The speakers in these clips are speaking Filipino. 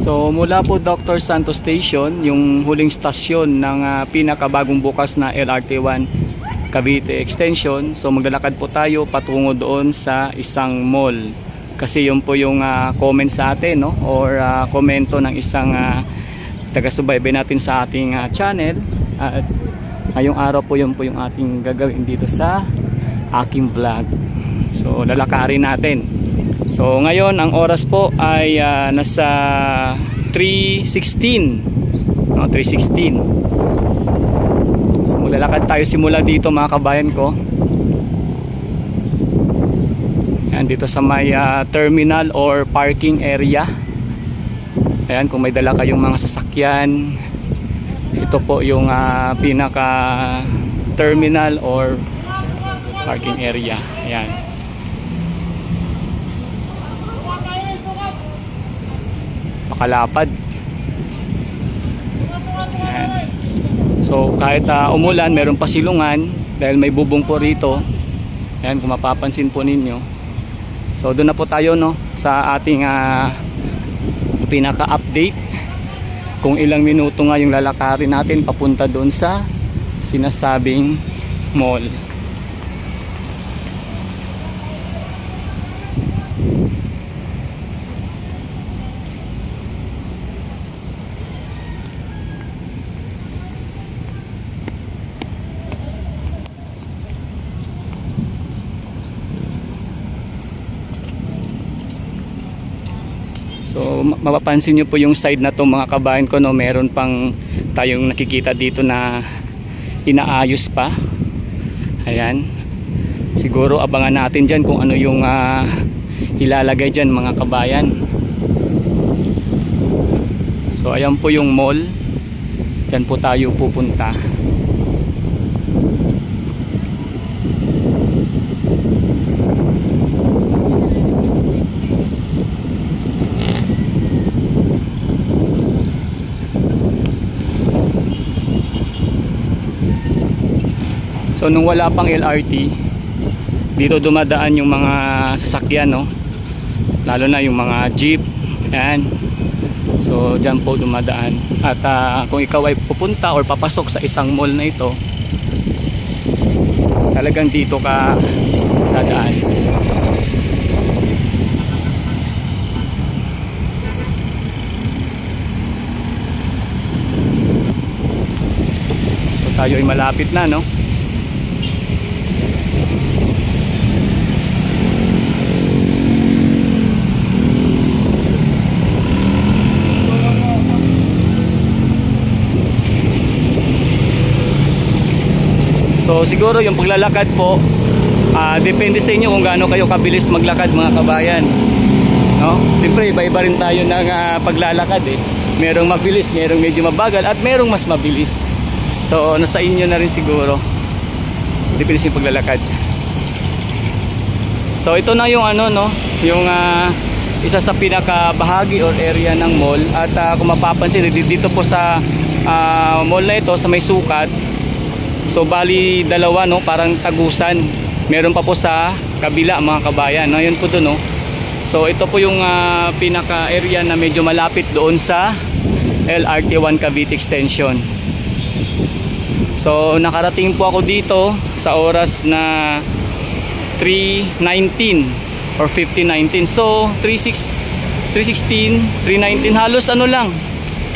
So mula po Dr. Santos Station, yung huling stasyon ng pinakabagong bukas na LRT1 Cavite Extension. So maglalakad po tayo patungo doon sa isang mall. Kasi yun po yung comment sa atin, no? Or komento ng isang taga-subaybay natin sa ating channel. At ngayong araw po yun po yung ating gagawin dito sa aking vlog. So lalakarin natin. So ngayon ang oras po ay nasa 3:16, no, 3:16. So maglalakad tayo simula dito mga kabayan ko. Ayan, dito sa may terminal or parking area. Ayan, kung may dala kayong mga sasakyan, ito po yung pinaka terminal or parking area. Ayan. Pakalapad. Ayan. So kahit umulan, meron pa silungan dahil may bubong po rito. Ayan, kung mapapansin po ninyo. So doon na po tayo, no, sa ating pinaka-update kung ilang minuto nga yung lalakarin natin papunta doon sa sinasabing mall. So mapapansin nyo po yung side na to mga kabayan ko, no, meron pang tayong nakikita dito na inaayos pa. Ayan, siguro abangan natin dyan kung ano yung ilalagay dyan mga kabayan. So ayan po yung mall, dyan po tayo pupunta. So nung wala pang LRT, dito dumadaan yung mga sasakyan, no? Lalo na yung mga jeep. Ayan. So dyan po dumadaan. At kung ikaw ay pupunta or papasok sa isang mall na ito, talagang dito ka dadaan. So tayo ay malapit na, no? So siguro yung paglalakad po, depende sa inyo kung gaano kayo kabilis maglakad mga kabayan, no? Siyempre iba-iba rin tayo ng paglalakad eh. Merong mabilis, merong medyo mabagal, at merong mas mabilis. So nasa inyo na rin siguro, depende sa paglalakad. So ito na yung ano, no, yung isa sa pinaka bahagi or area ng mall. At kung mapapansin dito po sa mall na ito sa may sukat, so bali dalawa, no, parang tagusan. Meron pa po sa kabila mga kabayan, no, yun po doon, no. So ito po yung pinaka area na medyo malapit doon sa LRT1 Cavite Extension. So nakarating po ako dito sa oras na 3:19 or 15:19. So 3:16, 3:19, halos ano lang,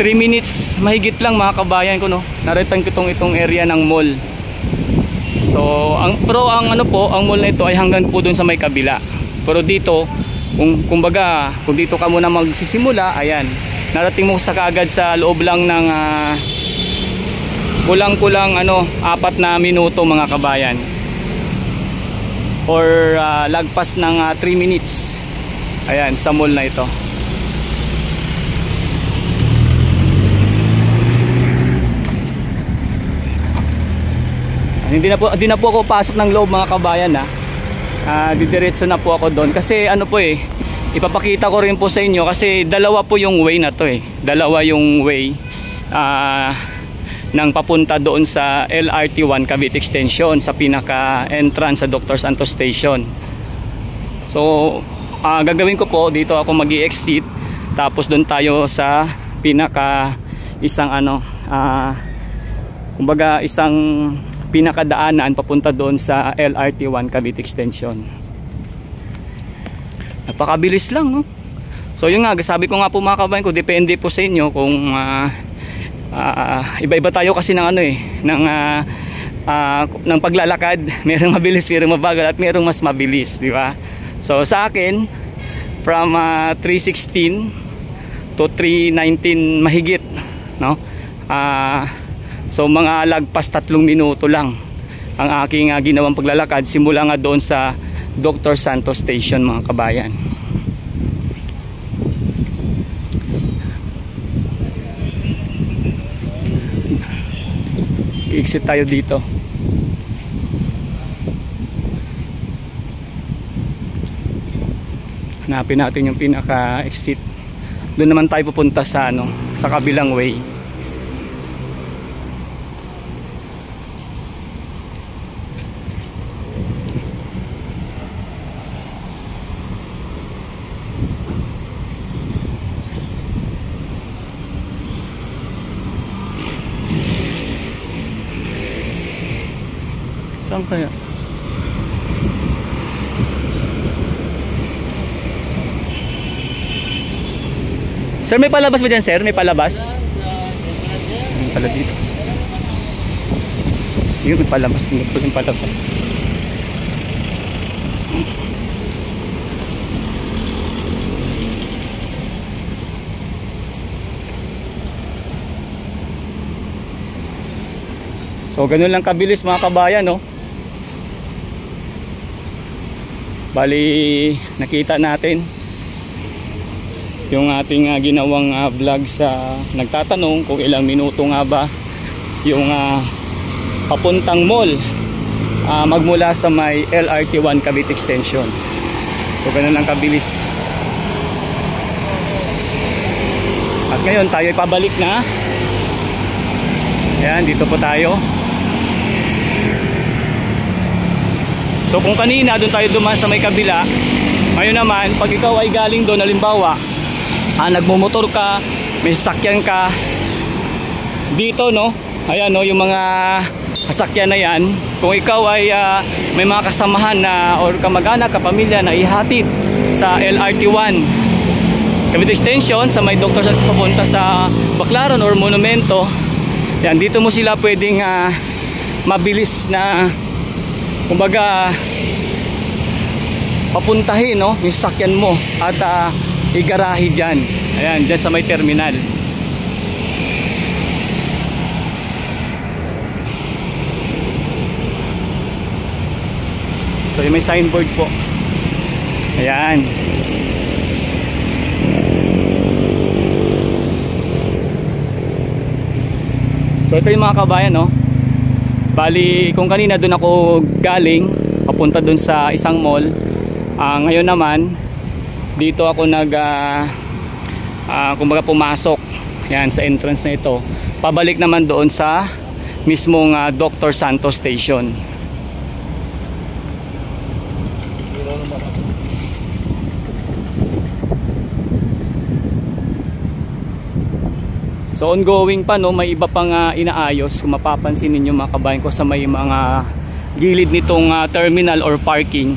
3 minutes mahigit lang mga kabayan ko, no. Naritan ko itong area ng mall. So ang ano po, ang mall na ito ay hanggang po doon sa may kabila. Pero dito, kung dito ka muna magsisimula, ayan, narating mo sa kaagad sa loob lang ng kulang-kulang 4 na minuto mga kabayan. Or lagpas ng 3 minutes. Ayan, sa mall na ito. Hindi na po ako pasok ng loob mga kabayan, didiretso na po ako doon kasi ano po ipapakita ko rin po sa inyo kasi dalawa po yung way na to dalawa yung way ng papunta doon sa LRT1 Cavite Extension sa pinaka entrance sa Dr. Santos Station. So gagawin ko po dito ako mag-i-exit Tapos doon tayo sa pinaka isang kumbaga isang pinakadaanan papunta doon sa LRT1 Cavite Extension. Napakabilis lang, no? So yun nga, sabi ko nga po mga kabayan ko, depende po sa inyo kung iba-iba tayo kasi ng ng paglalakad. Merong mabilis, merong mabagal, at merong mas mabilis, di ba? So sa akin, from 3:16 to 3:19 mahigit, no? So mga lagpas 3 minuto lang ang aking ginawang paglalakad simula nga doon sa Dr. Santos Station, mga kabayan. I-exit tayo dito. Hanapin natin yung pinaka-exit. Doon naman tayo pupunta sa sa kabilang way. Saan kaya? Sir, may palabas ba dyan, sir? May palabas? May pala dito. Yun, may palabas. May palabas. So, ganun lang kabilis mga kabayan, no? Bali, nakita natin yung ating ginawang vlog sa nagtatanong kung ilang minuto nga ba yung papuntang mall magmula sa may LRT1 Cavite Extension. So ganun lang kabilis. At ngayon tayo ay pabalik na. Ayan, dito po tayo. So kung kanina doon tayo dumaan sa may kabila, ngayon naman pag ikaw ay galing doon, halimbawa nagmumotor ka, may sasakyan ka dito, no? Ayan, no, yung mga sasakyan na yan, kung ikaw ay may mga kasamahan na or kamag-anak, kapamilya na ihatid sa LRT1 Cavite Extension sa may Dr. Santos papunta sa Baclaran or Monumento, yan, dito mo sila pwedeng mabilis na kumbaga papuntahin, no, yung sasakyan mo at igarahe dyan. Ayan, dyan sa may terminal. So yung may signboard po. Ayan. So ito yung mga kabayan, no? Bali, kung kanina doon ako galing papunta doon sa isang mall, ngayon naman dito ako kumbaga pumasok, yan, sa entrance na ito, pabalik naman doon sa mismong Dr. Santos Station. So ongoing pa, no, may iba pang inaayos. Kung mapapansin ninyo mga kabayan ko sa may mga gilid nitong terminal or parking,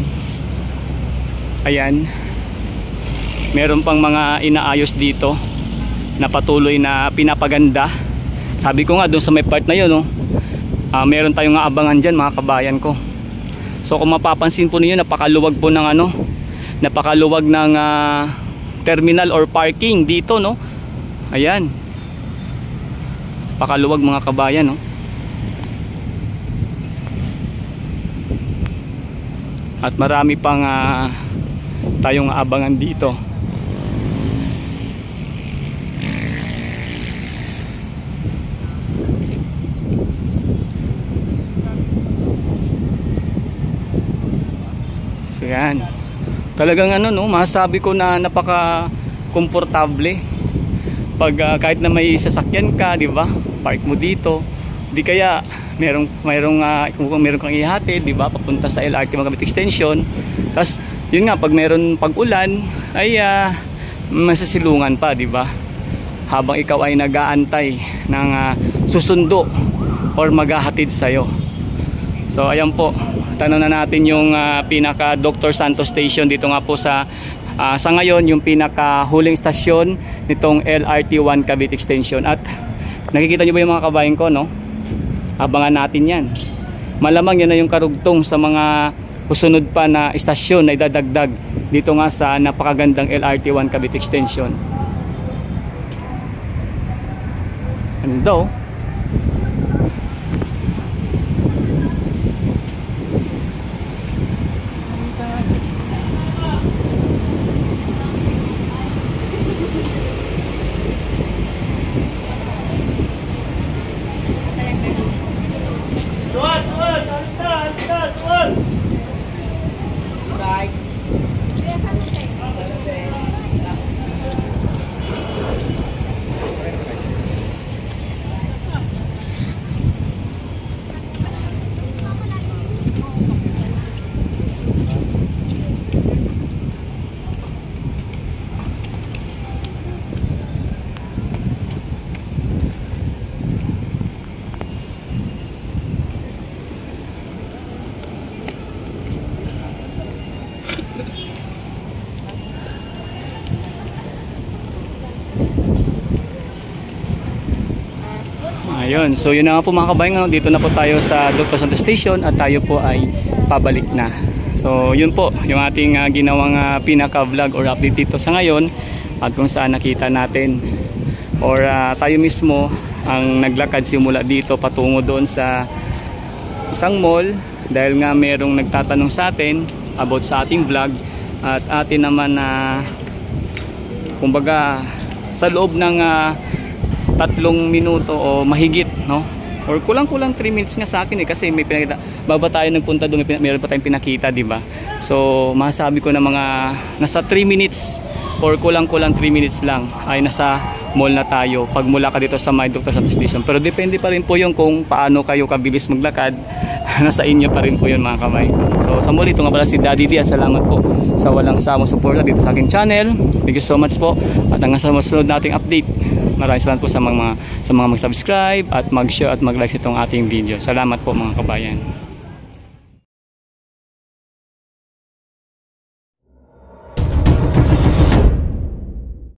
ayan, meron pang mga inaayos dito na patuloy na pinapaganda. Sabi ko nga doon sa may part na yun, no, meron tayong abangan dyan mga kabayan ko. So kung mapapansin po ninyo, napakaluwag po ng napakaluwag ng terminal or parking dito, no. Ayan, napakaluwag mga kabayan, no. At marami pang tayong abangan dito. So yan, talagang no, masasabi ko na napaka komportable pag kahit na may sasakyan ka, di ba, park mo dito, di kaya kung meron kang ihatid, di ba, papunta sa LRT Cavite Extension. Tapos yun nga, pag meron pag-ulan ay masisilungan pa, di ba? Habang ikaw ay nag-aantay ng susundo or maghahatid sa'yo. So ayan po, tanong na natin yung pinaka Dr. Santos Station dito nga po sa ngayon yung pinaka huling stasyon nitong LRT1 Cavite Extension. At nakikita nyo ba yung mga kabayan ko, no? Abangan natin yan. Malamang yan na yung karugtong sa mga susunod pa na istasyon na idadagdag dito nga sa napakagandang LRT1 Cavite Extension. Ano daw? Ayun, so yun na nga po mga kabayan, dito na po tayo sa Dr. Santos Station at tayo po ay pabalik na. So yun po yung ating ginawang pinaka vlog or update dito sa ngayon, at kung saan nakita natin or tayo mismo ang naglakad simula dito patungo doon sa isang mall, dahil nga merong nagtatanong sa atin about sa ating vlog, at atin naman kumbaga sa loob ng 3 minuto o mahigit, no? Or kulang-kulang 3 minutes nga sa akin kasi may pinakita, baba tayo nagpunta doon, meron pa tayong pinakita, di ba? So masabi ko na mga nasa 3 minutes or kulang-kulang 3 minutes lang ay nasa mall na tayo pag mula ka dito sa My Dr. Santos Station. Pero depende pa rin po yung kung paano kayo kabilis maglakad. Nasa inyo pa rin po yun mga kamay. So sa muli, ito nga pala si Daddy D, at salamat po sa walang samang suporta dito sa aking channel. Thank you so much po, at hanggang sa susunod nating update. Maraming salamat po sa mga mag-subscribe at mag-share at mag-like itong ating video. Salamat po mga kabayan.